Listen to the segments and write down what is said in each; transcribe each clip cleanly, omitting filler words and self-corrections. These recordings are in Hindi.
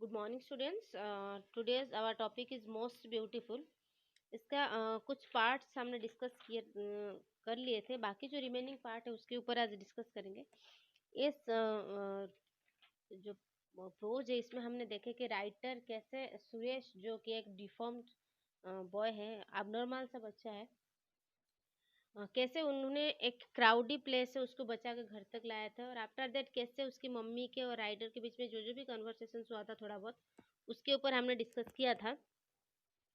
Good morning students. Today's our topic is most beautiful. इसका कुछ पार्ट्स हमने डिस्कस किए कर लिए थे। बाकी जो रिमेनिंग पार्ट है उसके ऊपर आज डिस्कस करेंगे। इस जो प्रोज है इसमें हमने देखे कि राइटर कैसे सुरेश जो कि एक डिफॉर्म्ड बॉय है, abnormal सा बच्चा है, कैसे उन्होंने एक क्राउडी प्लेस से उसको बचा के घर तक लाया था। और आफ्टर दैट कैसे उसकी मम्मी के और राइडर के बीच में जो जो भी कन्वर्सेशन हुआ था थोड़ा बहुत उसके ऊपर हमने डिस्कस किया था।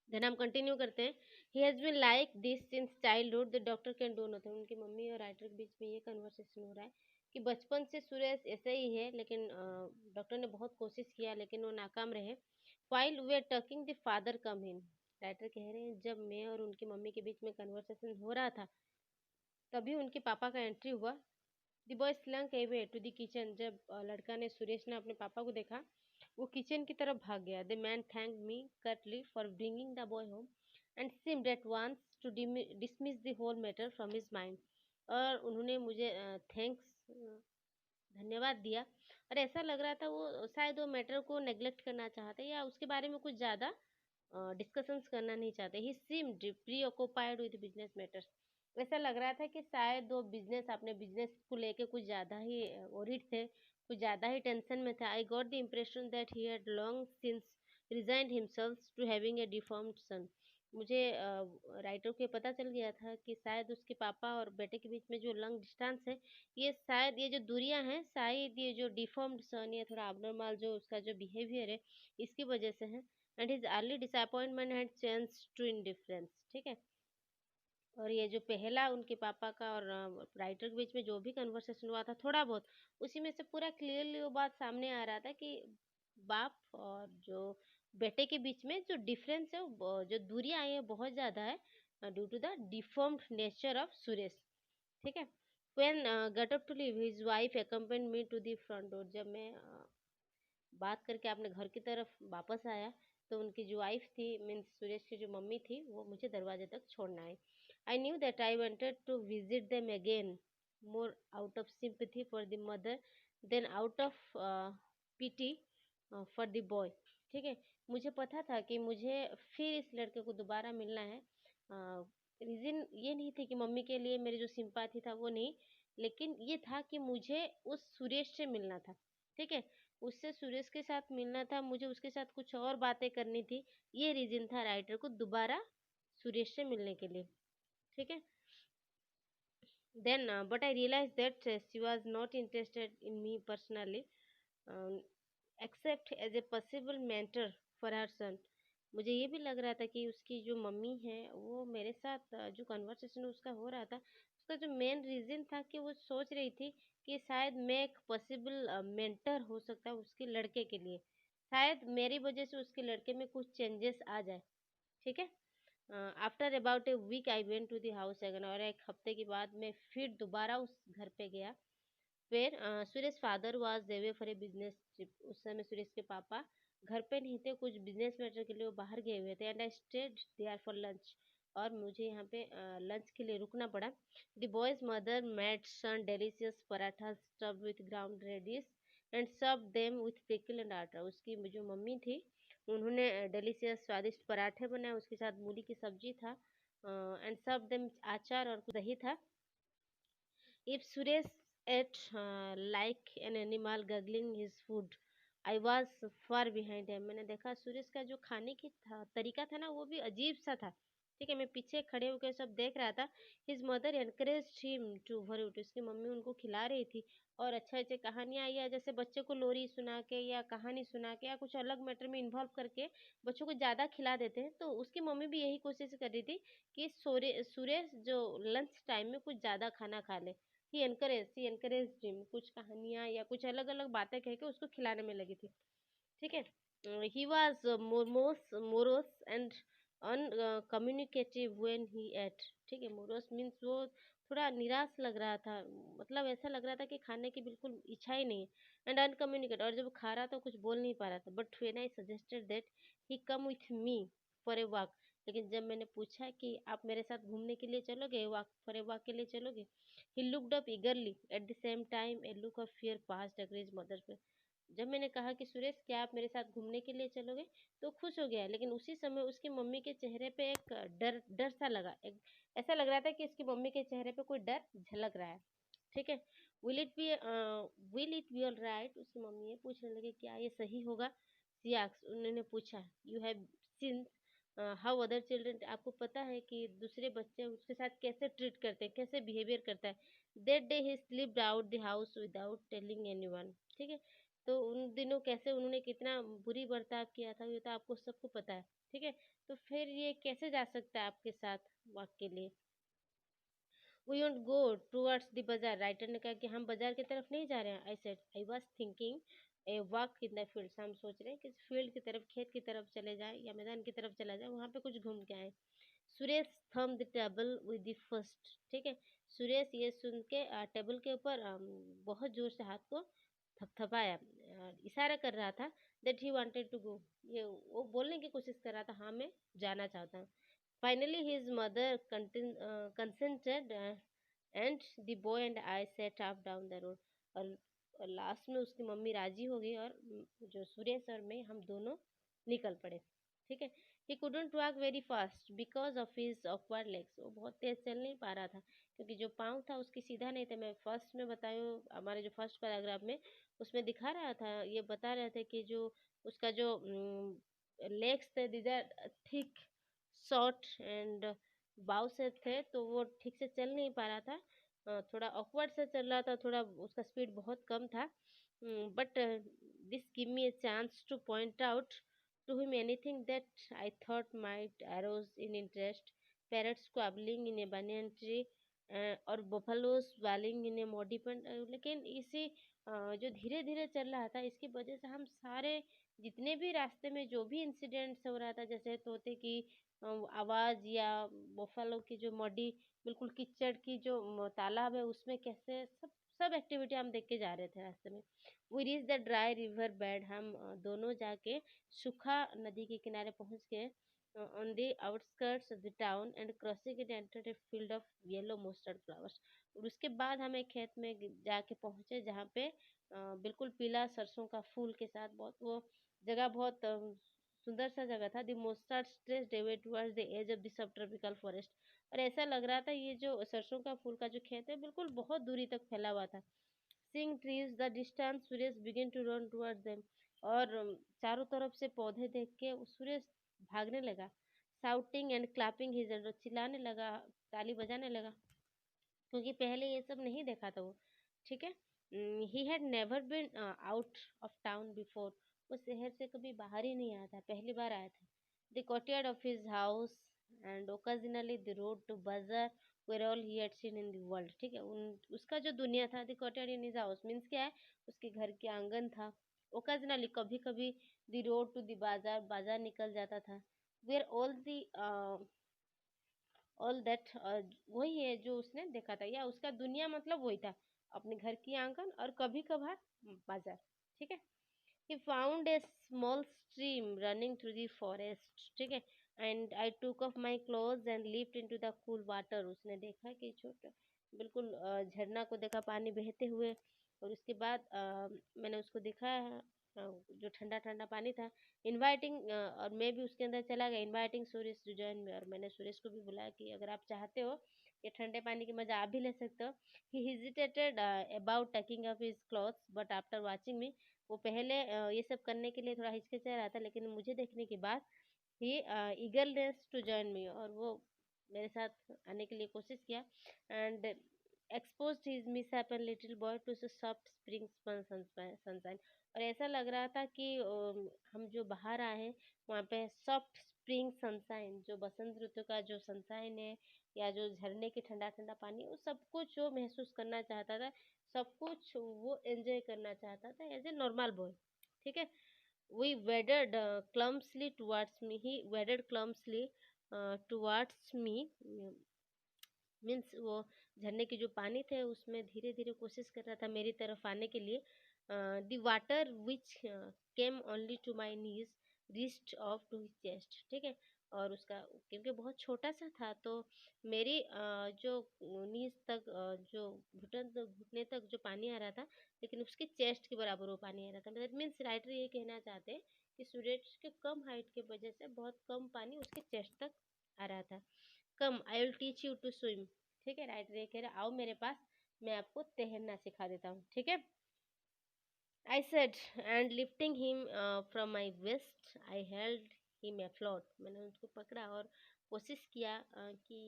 देन हम कंटिन्यू करते हैं। He has been like this since childhood, the doctor can do nothing. उनकी मम्मी और राइटर के बीच में ये कन्वर्सेशन हो रहा है कि बचपन से सुरेश ऐसे ही है, लेकिन डॉक्टर ने बहुत कोशिश किया लेकिन वो नाकाम रहे। While we are talking the father come in. Writer कह रहे हैं जब मैं और उनकी मम्मी के बीच में कन्वर्सेशन हो रहा था तभी उनके पापा का एंट्री हुआ। The boy slunk away to the kitchen. जब लड़का ने सुरेश ने अपने पापा को देखा वो किचन की तरफ भाग गया। The man thanked me curtly for bringing the boy home and seemed at once to dismiss the whole matter from his mind. और उन्होंने मुझे थैंक्स धन्यवाद दिया और ऐसा लग रहा था वो शायद वो मैटर को नेग्लेक्ट करना चाहते या उसके बारे में कुछ ज़्यादा डिस्कशंस करना नहीं चाहते। He seemed preoccupied with business matters. ऐसा लग रहा था कि शायद वो अपने बिजनेस को लेके कुछ ज़्यादा ही वरीड थे, कुछ ज़्यादा ही टेंशन में था। I got the impression that he had long since resigned himself to having a deformed son. मुझे राइटर को पता चल गया था कि शायद उसके पापा और बेटे के बीच में जो लॉन्ग डिस्टेंस है, ये शायद ये जो दूरियां हैं शायद ये जो डिफॉर्म्ड सन या थोड़ा abnormal जो उसका जो बिहेवियर है इसकी वजह से है। And his early disappointment had change to indifference. ठीक है। और ये जो पहला उनके पापा का और राइटर के बीच में जो भी कन्वर्सेशन हुआ था थोड़ा बहुत, उसी में से पूरा क्लियरली वो बात सामने आ रहा था कि बाप और जो बेटे के बीच में जो डिफरेंस है जो दूरियां आई है बहुत ज़्यादा है due to the deformed nature of Suresh. ठीक है। When got up to leave, his wife accompanied me to the front door. जब मैं बात करके अपने घर की तरफ वापस आया तो उनकी जो वाइफ थी मीन्स सुरेश की जो मम्मी थी वो मुझे दरवाजे तक छोड़ना आई। I knew that I wanted to visit them again, more out of sympathy for the mother than out of pity for the boy. ठीक है। मुझे पता था कि मुझे फिर इस लड़के को दोबारा मिलना है। रीज़न ये नहीं थी कि मम्मी के लिए मेरी जो सिंपैथी था वो नहीं, लेकिन ये था कि मुझे उस सुरेश से मिलना था। ठीक है। उससे सुरेश के साथ मिलना था, मुझे उसके साथ कुछ और बातें करनी थी। ये रीज़न था राइटर को दोबारा सुरेश से मिलने के लिए। ठीक है। Then but I realise that she was not interested in me personally except as a possible mentor for her son. मुझे ये भी लग रहा था कि उसकी जो मम्मी है वो मेरे साथ जो कन्वर्सेशन उसका हो रहा था उसका जो मेन रीज़न था कि वो सोच रही थी कि शायद मैं एक पॉसिबल मेंटर हो सकता है उसके लड़के के लिए। शायद मेरी वजह से उसके लड़के में कुछ चेंजेस आ जाए। ठीक है। After about a week I went to the house again. और एक हफ्ते के बाद मैं फिर दोबारा उस घर पे गया। फिर Suresh father was away for a business trip. उस समय सुरेश के पापा घर पे नहीं थे, कुछ बिजनेस मैटर के लिए वो बाहर गए हुए थे। And I stayed there for lunch. और मुझे यहाँ पे लंच के लिए रुकना पड़ा। The boy's mother made some delicious paratha stuffed with ground radish and serve them with pickle and atta. उसकी जो मम्मी थी उन्होंने डेलिशियस स्वादिष्ट पराठे बनाए, उसके साथ मूली की सब्जी था एंड सर्व देम अचार और कुछ दही था। If Suresh ate like an animal guzzling his food, I was far behind him. मैंने देखा सुरेश का जो खाने की तरीका था ना वो भी अजीब सा था। ठीक है। मैं पीछे खड़े होकर सब देख रहा था। His mother encourage him to overeat. उसकी मम्मी उनको खिला रही थी और अच्छे अच्छे कहानियाँ या जैसे बच्चे को लोरी सुना के या कहानी सुना के या कुछ अलग मैटर में इन्वॉल्व करके बच्चों को ज़्यादा खिला देते हैं, तो उसकी मम्मी भी यही कोशिश कर रही थी कि सुरेश जो लंच टाइम में कुछ ज़्यादा खाना खा ले। ही एनकरेज हिम। कुछ कहानियाँ या कुछ अलग अलग बातें कह के उसको खिलाने में लगी थी। ठीक है। He was morose and uncommunicative when he ate. ठीक है। मोरोस मीन्स वो थोड़ा निराश लग रहा था, मतलब ऐसा लग रहा था कि खाने की बिल्कुल इच्छा ही नहीं है। एंड अनकम्युनिकेट, और जब खा रहा था कुछ बोल नहीं पा रहा था। But when I suggested that he come with me for a walk, लेकिन जब मैंने पूछा कि आप मेरे साथ घूमने के लिए चलोगे, वॉक फॉर ए वॉक के लिए चलोगे, he looked up eagerly. At the same time, a look of fear passed across his mother's face. जब मैंने कहा कि सुरेश क्या आप मेरे साथ घूमने के लिए चलोगे, तो खुश हो गया। लेकिन उसी समय उसकी मम्मी के चेहरे पे एक डर डर सा लगा, एक ऐसा लग रहा था कि उसकी मम्मी के चेहरे पे कोई डर झलक रहा है। ठीक है। Will it be all right, उसकी मम्मी ये पूछने लगे क्या ये सही होगा। सियाक्स उन्होंने पूछा, you have seen how other children, आपको पता है कि दूसरे बच्चे उसके साथ कैसे ट्रीट करते हैं, कैसे बिहेवियर करता है। That day he slipped out the house without telling anyone. ठीक है। तो उन दिनों कैसे उन्होंने कितना बुरी बर्ताव किया था ये तो आपको सबको पता है। ठीक है। तो फिर ये कैसे जा सकता है आपके साथ वॉक के लिए। We won't go towards the bazaar, writer ने कहा कि हम बाजार की तरफ नहीं जा रहे हैं। I said I was thinking a walk in the field, हम सोच रहे हैं कि फील्ड की तरफ, खेत की तरफ चले जाए या मैदान की तरफ चला जाए, वहाँ पे कुछ घूम के आए। सुरेश थम the table with the first. ठीक है। सुरेश ये सुन के टेबल के ऊपर बहुत जोर से हाथ को थपथपाया, इशारा कर रहा था that he wanted to go, ये वो बोलने की कोशिश कर रहा था हाँ मैं जाना चाहता हूँ। Finally his mother consented and the boy and I set up down the road. और लास्ट में उसकी मम्मी राजी हो गई और जो सुरेश और मैं हम दोनों निकल पड़े। ठीक है। He couldn't walk very fast because of his awkward legs, वो बहुत तेज चल नहीं पा रहा था क्योंकि जो पाँव था उसकी सीधा नहीं था। मैं फर्स्ट में बताऊँ हमारे जो फर्स्ट पैराग्राफ में उसमें दिखा रहा था, ये बता रहे थे कि जो उसका जो लेग्स थे these are thick short and bow से थे, तो वो ठीक से चल नहीं पा रहा था। थोड़ा ऑकवर्ड से चल रहा था, थोड़ा उसका स्पीड बहुत कम था। But this give me a chance to point out to him anything that I thought might arouse in interest, parrots squabbling in a banyan tree और buffaloes wallowing in a muddy point. लेकिन इसी जो धीरे धीरे चल रहा था इसकी वजह से हम सारे जितने भी रास्ते में जो भी इंसिडेंट्स हो रहा था, जैसे तोते की आवाज़ या बफलो की जो मडी बिल्कुल कीचड़ की जो तालाब है उसमें कैसे सब सब एक्टिविटी हम देख के जा रहे थे रास्ते में। We reach the dry river bed, हम दोनों जाके सूखा नदी के किनारे पहुंच गए। On the outskirts of the town and crossing it entered a field of yellow mustard flowers. और उसके बाद हम एक खेत में जाके पहुंचे जहाँ पे बिल्कुल पीला सरसों का फूल के साथ बहुत वो जगह बहुत सुंदर सा जगह था। The mustard stretch away towards the edge of the sub tropical forest. और ऐसा लग रहा था ये जो सरसों का फूल का जो खेत है बिल्कुल बहुत दूरी तक फैला हुआ था। Seeing trees the distance Suraj begin to run towards them. और चारों तरफ से पौधे देख के सूरज भागने लगा। Shouting and clapping his hand, चिल्लाने लगा, ताली बजाने लगा क्योंकि पहले ये सब नहीं देखा था वो। ठीक है। He had never been out of town before, वो शहर से कभी बाहर ही नहीं आया था, पहली बार आया था। The courtyard of his house and occasionally the road to bazaar were all he had seen in the world। ठीक है। उसका जो दुनिया था, the courtyard in his house means क्या है, उसके घर के आंगन था। ओकेजनली कभी कभी द रोड टू द बाजार, बाजार निकल जाता था। वेयर ऑल दैट वही है जो उसने देखा था, या उसका दुनिया मतलब वही था, अपने घर की आंगन और कभी कभार बाजार। ठीक है। he found a small stream running through the forest। ठीक है। and I took off my clothes and leaped into the cool water। उसने देखा कि छोटा बिल्कुल झरना को देखा पानी बहते हुए। और उसके बाद मैंने उसको देखा जो ठंडा ठंडा पानी था। इनवाइटिंग और मैं भी उसके अंदर चला गया, inviting Suresh to join me. और मैंने सुरेश को भी बुलाया कि अगर आप चाहते हो ये ठंडे पानी की मजा आप भी ले सकते हो। He hesitated about taking of his clothes but after watching me, वो पहले ये सब करने के लिए थोड़ा हिचकिचा रहा था, लेकिन मुझे देखने के बाद ही ईगरनेस टू जॉइन मी, और वो मेरे साथ आने के लिए कोशिश किया। And expose his misshapen little boy to soft spring sunshine. और ऐसा लग रहा था कि हम जो बाहर आए हैं वहाँ पे सॉफ्ट स्प्रिंग सनशाइन, जो बसंत ऋतु का जो सनशाइन है या जो झरने की ठंडा ठंडा पानी, वो सब कुछ वो महसूस करना चाहता था, सब कुछ वो एंजॉय करना चाहता था एज ए नॉर्मल बॉय। ठीक है। We waded clumsily towards me, he waded clumsily towards me means वो झरने के जो पानी थे उसमें धीरे धीरे कोशिश कर रहा था मेरी तरफ आने के लिए। The water which came only to my knees reached off to his chest. ठीक है। और उसका क्योंकि बहुत छोटा सा था तो मेरी जो नीज तक जो घुटने तक जो पानी आ रहा था, लेकिन उसके चेस्ट के बराबर वो पानी आ रहा था। दैट मीन्स राइटर ये कहना चाहते हैं कि सूरज के कम हाइट की वजह से बहुत कम पानी उसके चेस्ट तक आ रहा था। Come, I will teach you to swim. ठीक है, राइटर ये कह रहा आओ मेरे पास, मैं आपको तैरना सिखा देता हूँ। ठीक है, I said, and lifting him from my waist, I held him afloat. मैंने उसको पकड़ा और कोशिश किया कि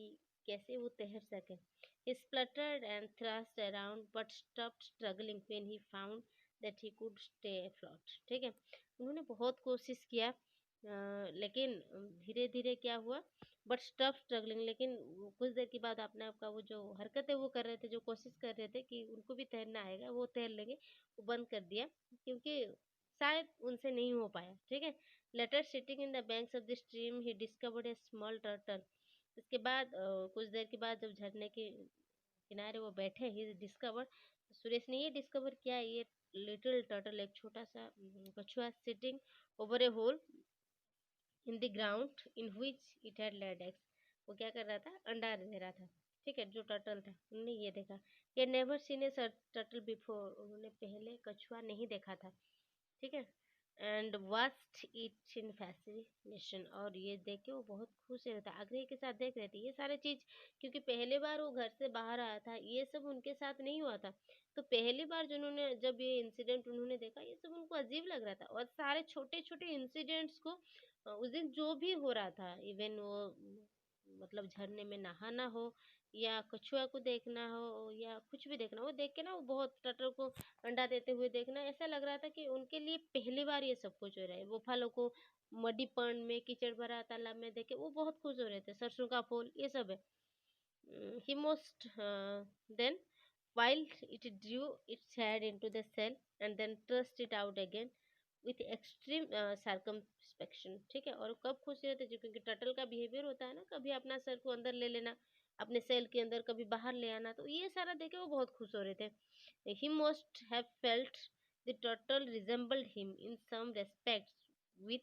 कैसे वो तैर सके. He spluttered and thrust around, but stopped struggling when he found that he could stay afloat. ठीक है, उन्होंने बहुत कोशिश किया, लेकिन धीरे धीरे क्या हुआ, बट स्टॉप स्ट्रगलिंग, लेकिन कुछ देर के बाद अपने आपका वो जो हरकतें वो कर रहे थे, जो कोशिश कर रहे थे कि उनको भी तैरना आएगा, वो तैर लेंगे, वो बंद कर दिया, क्योंकि शायद उनसे नहीं हो पाया। ठीक है, later sitting in the banks of the stream he discovered a small turtle. इसके बाद कुछ देर के बाद जब झरने के किनारे वो बैठे, ही डिस्कवर्ड, सुरेश ने ये डिस्कवर किया, ये लिटिल टर्टल, एक छोटा सा कछुआ, sitting over a hole in the ground in which it had laid eggs. वो क्या कर रहा था, अंडा दे रहा था। ठीक है, जो टर्टल था उन्होंने ये देखा, ये नेवर सीन ए टर्टल बिफोर, उन्होंने पहले कछुआ नहीं देखा था। ठीक है, and vast it in fascination, और ये देख के वो बहुत खुश रहता, आग्रह के साथ देख रहे थे ये सारे चीज, क्योंकि पहली बार वो घर से बाहर आया था, ये सब उनके साथ नहीं हुआ था। तो पहली बार जिन्होंने जब ये इंसिडेंट उन्होंने देखा, ये सब उनको अजीब लग रहा था, और सारे छोटे छोटे इंसिडेंट्स को उस दिन जो भी हो रहा था, इवन वो मतलब झरने में नहाना हो, या कछुआ को देखना हो, या कुछ भी देखना, वो देख के ना वो बहुत, टटर को अंडा देते हुए देखना, ऐसा लग रहा था कि उनके लिए पहली बार ये सब कुछ हो रहा है। वो फलों को मडी पॉन्ड में, कीचड़ भरा तालाब में देखे वो बहुत खुश हो रहे थे, सरसों का फूल, ये सब है। He most then, while it drew its head into the cell and then thrust it out again with extreme circumspection. ठीक है, और कब खुश रहते हैं, क्योंकि टर्टल का बिहेवियर होता है ना, कभी अपना सर को अंदर ले लेना अपने सेल के अंदर, कभी बाहर ले आना, तो ये सारा देखे वो बहुत खुश हो रहे थे। He must have felt the turtle resembled him in some respects, with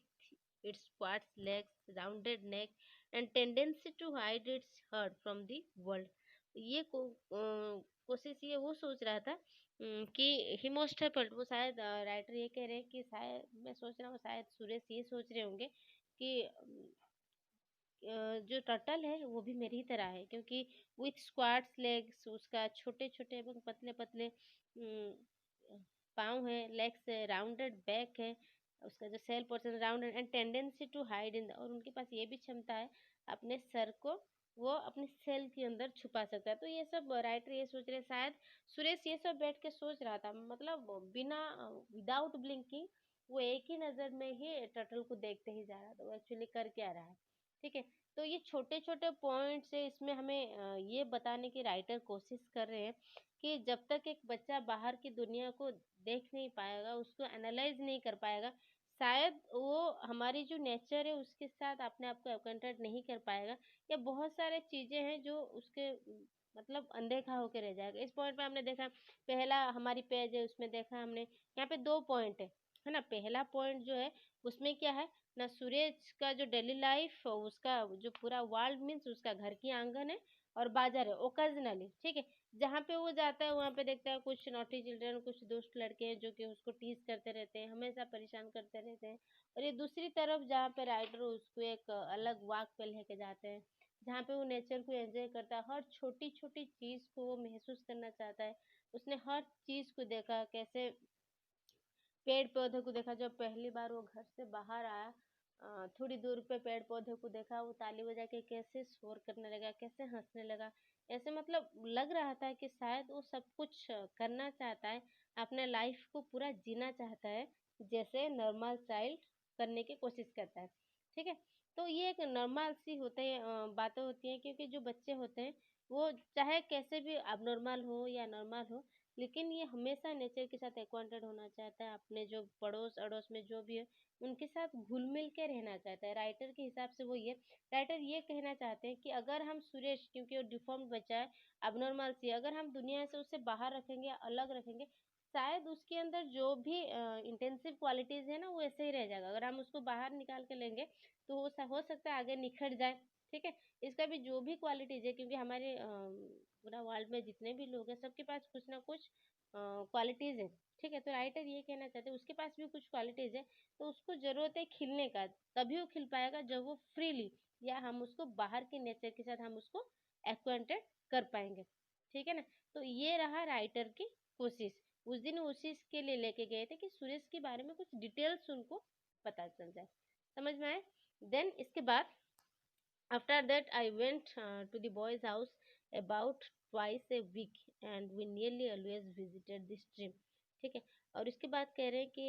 its squat legs, rounded neck, and tendency to hide its head from the world. ये कोशिश ये वो सोच रहा था, कि ही मोस्ट है, वो शायद राइटर ये कह रहे हैं कि शायद, मैं सोच रहा हूँ शायद सुरेश ये सोच रहे होंगे कि जो टर्टल है वो भी मेरी ही तरह है, क्योंकि विथ स्क्वाट्स लेग्स, उसका छोटे छोटे एवं पतले पतले पाँव है, लेग्स है, राउंडेड बैक है, उसका जो shell portion rounded, and tendency to hide in, और उनके पास ये भी क्षमता है अपने सर को वो अपने सेल के अंदर छुपा सकता है। तो ये सब राइटर ये सोच रहे, शायद सुरेश ये सब बैठ के सोच रहा था, मतलब बिना, विदाउट ब्लिंकिंग, वो एक ही नजर में ही टर्टल को देखते ही जा रहा था, वो एक्चुअली कर क्या रहा है। ठीक है, तो ये छोटे छोटे पॉइंट्स है, इसमें हमें ये बताने की राइटर कोशिश कर रहे हैं कि जब तक एक बच्चा बाहर की दुनिया को देख नहीं पाएगा, उसको एनालाइज नहीं कर पाएगा, शायद वो हमारी जो नेचर है उसके साथ अपने आप को अक्वेंटेड नहीं कर पाएगा, या बहुत सारे चीजें हैं जो उसके मतलब अनदेखा होकर रह जाएगा। इस पॉइंट पे हमने देखा, पहला हमारी पेज है उसमें देखा हमने, यहाँ पे दो पॉइंट है ना। पहला पॉइंट जो है उसमें क्या है ना, सुरेश का जो डेली लाइफ, उसका जो पूरा वर्ल्ड मीन्स उसका घर की आंगन है और बाजार है ओकेजनली। ठीक है, जहाँ पे वो जाता है वहाँ पे देखता है कुछ नॉटी चिल्ड्रन, कुछ दुष्ट लड़के हैं जो कि उसको टीज करते रहते हैं, हमेशा परेशान करते रहते हैं। और ये दूसरी तरफ जहाँ पे राइटर उसको एक अलग वाक पे लेके जाते हैं, जहाँ पे वो नेचर को एंजॉय करता है, हर छोटी छोटी चीज को वो महसूस करना चाहता है। उसने हर चीज को देखा, कैसे पेड़ पौधे को देखा, जब पहली बार वो घर से बाहर आया, थोड़ी दूर पे पेड़ पौधे को देखा, वो ताली बजा के कैसे शोर करने लगा, कैसे हंसने लगा, ऐसे मतलब लग रहा था कि शायद वो सब कुछ करना चाहता है, अपने लाइफ को पूरा जीना चाहता है, जैसे नॉर्मल चाइल्ड करने की कोशिश करता है। ठीक है, तो ये एक नॉर्मल सी होते हैं, बातें होती हैं, क्योंकि जो बच्चे होते हैं वो चाहे कैसे भी अबनॉर्मल हो या नॉर्मल हो, लेकिन ये हमेशा नेचर के साथ एक्वांटेड होना चाहता है, अपने जो पड़ोस अड़ोस में जो भी है उनके साथ घुल मिल के रहना चाहता है। राइटर के हिसाब से वो ये राइटर ये कहना चाहते हैं कि अगर हम सुरेश, क्योंकि वो डिफॉर्म्ड बच्चा है, अबनॉर्मल सी, अगर हम दुनिया से उसे बाहर रखेंगे, अलग रखेंगे, शायद उसके अंदर जो भी इंटेंसिव क्वालिटीज़ है ना वो ऐसे ही रह जाएगा। अगर हम उसको बाहर निकाल के लेंगे तो हो सकता है आगे निखर जाए, ठीक है। इसका भी जो भी क्वालिटीज़ है, क्योंकि हमारे पूरा वर्ल्ड में जितने भी लोग हैं सबके पास कुछ ना कुछ क्वालिटीज़ है, ठीक है। तो राइटर ये कहना चाहते हैं उसके पास भी कुछ क्वालिटीज़ है, तो उसको ज़रूरत है खिलने का, तभी वो खिल पाएगा जब वो फ्रीली, या हम उसको बाहर के नेचर के साथ हम उसको एक्वेंटेड कर पाएंगे, ठीक है ना। तो ये रहा राइटर की कोशिश। उस दिन उस चीज के लिए लेके गए थे कि सुरेश के बारे में कुछ डिटेल्स उनको पता चल जाए, समझ में आए। देन इसके बाद after that I went to the boys house about twice a week and we nearly always visited the stream, ठीक है। और उसके बाद कह रहे हैं कि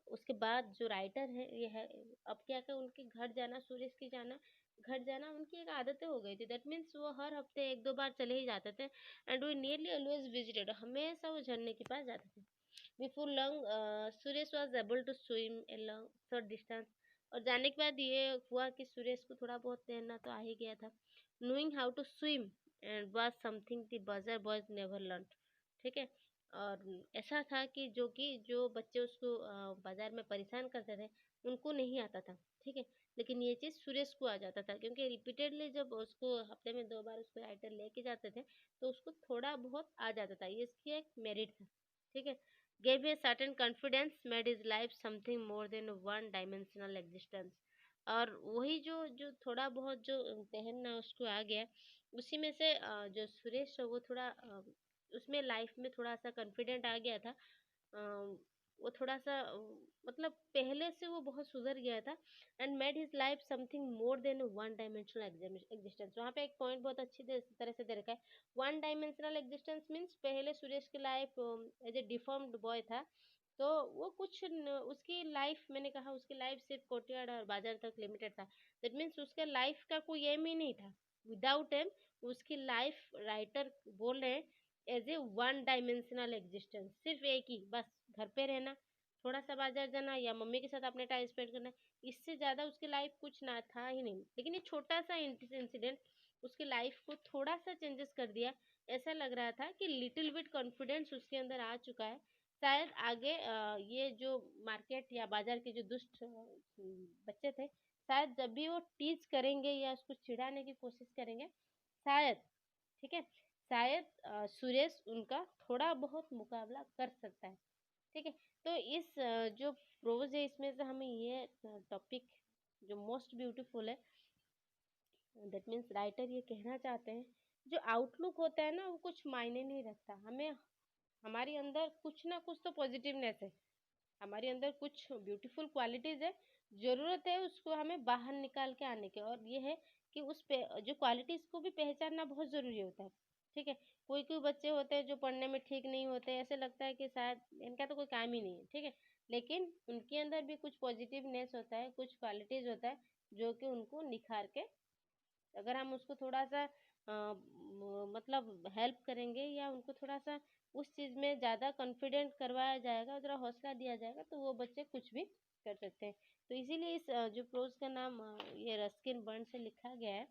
उसके बाद जो राइटर है ये है, अब क्या क्या उनके घर जाना, सुरेश के जाना, घर जाना उनकी एक आदत हो गई थी। दैट मीन्स वो हर हफ्ते एक दो बार चले ही जाते थे। And we nearly always visited, हमेशा वो झरने के पास जाते थे। Before long Suresh was able to swim a long short distance, और जाने के बाद ये हुआ कि सुरेश को थोड़ा बहुत तैरना तो आ ही गया था। Knowing how to swim and was something the bazaar boys never learn, ठीक है। और ऐसा था कि जो बच्चे उसको बाजार में परेशान करते थे उनको नहीं आता था, ठीक है। लेकिन ये चीज़ सुरेश को आ जाता था, क्योंकि रिपीटेडली जब उसको हफ्ते में 2 बार उसको राइटर लेके जाते थे तो उसको थोड़ा बहुत आ जाता था। ये इसकी एक मेरिट था, ठीक है। gave a certain confidence, made his life something more than a one dimensional existence। और वही जो जो थोड़ा बहुत जो तहना उसको आ गया, उसी में से जो सुरेश है वो थोड़ा उसमें लाइफ में थोड़ा सा कॉन्फिडेंट आ गया था। वो थोड़ा सा मतलब पहले से वो बहुत सुधर गया था। And made his life something more than one dimensional existence. वहाँ पे एक पॉइंट बहुत अच्छी तरह से दे रखा है। वन डायमेंशनल एग्जिस्टेंस मीन्स पहले सुरेश की life as a deformed boy था, तो वो उसकी लाइफ, मैंने कहा उसकी लाइफ सिर्फ कोर्टयार्ड और बाजार तक लिमिटेड था। दैट मीन्स उसके लाइफ का कोई एम ही नहीं था। विदाउट एम उसकी लाइफ, राइटर बोल रहे हैं, as a one dimensional existence, सिर्फ एक ही बस, घर पे रहना, थोड़ा सा बाजार जाना या मम्मी के साथ अपने टाइम स्पेंड करना, इससे ज़्यादा उसकी लाइफ कुछ ना था ही नहीं। लेकिन ये छोटा सा इंसिडेंट उसकी लाइफ को थोड़ा सा चेंजेस कर दिया। ऐसा लग रहा था कि लिटिल बिट कॉन्फिडेंस उसके अंदर आ चुका है। शायद आगे ये जो मार्केट या बाजार के जो दुष्ट बच्चे थे, शायद जब भी वो टीच करेंगे या उसको चिढ़ाने की कोशिश करेंगे, शायद, ठीक है, शायद सुरेश उनका थोड़ा बहुत मुकाबला कर सकता है, ठीक है। तो इस जो प्रोज है इसमें से हमें ये टॉपिक जो मोस्ट ब्यूटीफुल है, दैट मीन्स राइटर ये कहना चाहते हैं जो आउटलुक होता है ना वो कुछ मायने नहीं रखता। हमें हमारे अंदर कुछ ना कुछ तो पॉजिटिवनेस है, हमारे अंदर कुछ ब्यूटीफुल क्वालिटीज है, जरूरत है उसको हमें बाहर निकाल के आने की। और ये है कि उस पे जो क्वालिटीज को भी पहचानना बहुत जरूरी होता है, ठीक है। कोई कोई बच्चे होते हैं जो पढ़ने में ठीक नहीं होते, ऐसे लगता है कि शायद इनका तो कोई काम ही नहीं है, ठीक है। लेकिन उनके अंदर भी कुछ पॉजिटिवनेस होता है, कुछ क्वालिटीज होता है जो कि उनको निखार के, अगर हम उसको थोड़ा सा मतलब हेल्प करेंगे या उनको थोड़ा सा उस चीज़ में ज़्यादा कॉन्फिडेंट करवाया जाएगा, थोड़ा हौसला दिया जाएगा, तो वो बच्चे कुछ भी कर सकते हैं। तो इसीलिए इस जो प्रोज का नाम ये रस्किन बर्न से लिखा गया है,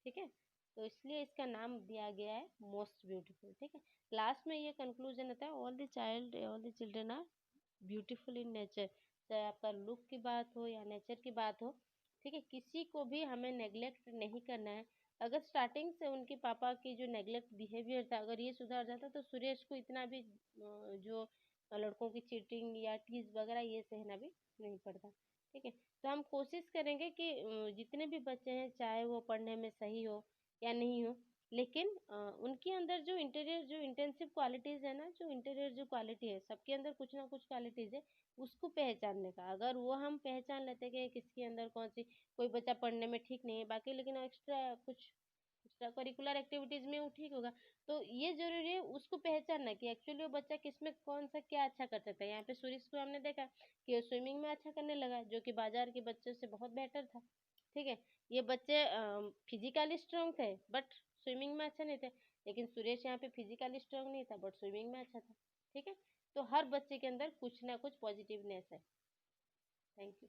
ठीक है। तो इसलिए इसका नाम दिया गया है मोस्ट ब्यूटीफुल, ठीक है। लास्ट में ये कंक्लूजन होता है, all the children are beautiful in nature. चाहे आपका लुक की बात हो या नेचर की बात हो, ठीक है, किसी को भी हमें नेग्लेक्ट नहीं करना है। अगर स्टार्टिंग से उनके पापा की जो नेग्लेक्ट बिहेवियर था अगर ये सुधार जाता तो सुरेश को इतना भी जो लड़कों की चीटिंग या टीज वगैरह ये सहना भी नहीं पड़ता, ठीक है। तो हम कोशिश करेंगे कि जितने भी बच्चे हैं चाहे वो पढ़ने में सही हो या नहीं हो, लेकिन उनके अंदर जो इंटीरियर जो इंटेंसिव क्वालिटीज़ है ना, जो इंटीरियर जो क्वालिटी है, सबके अंदर कुछ ना कुछ क्वालिटीज़ है, उसको पहचानने का। अगर वो हम पहचान लेते कि किसके अंदर कौन सी, कोई बच्चा पढ़ने में ठीक नहीं है बाकी लेकिन एक्स्ट्रा कुछ एक्स्ट्रा करिकुलर एक्टिविटीज़ में वो ठीक होगा, तो ये ज़रूरी है उसको पहचानना कि एक्चुअली वो बच्चा किसमें कौन सा क्या अच्छा कर सकता है। यहाँ पे सूर्य को हमने देखा कि वो स्विमिंग में अच्छा करने लगा, जो कि बाजार के बच्चों से बहुत बेटर था, ठीक है। ये बच्चे फिजिकली स्ट्रांग थे बट स्विमिंग में अच्छा नहीं थे, लेकिन सुरेश यहाँ पे फिजिकली स्ट्रांग नहीं था बट स्विमिंग में अच्छा था, ठीक है। तो हर बच्चे के अंदर कुछ ना कुछ पॉजिटिवनेस है। Thank you.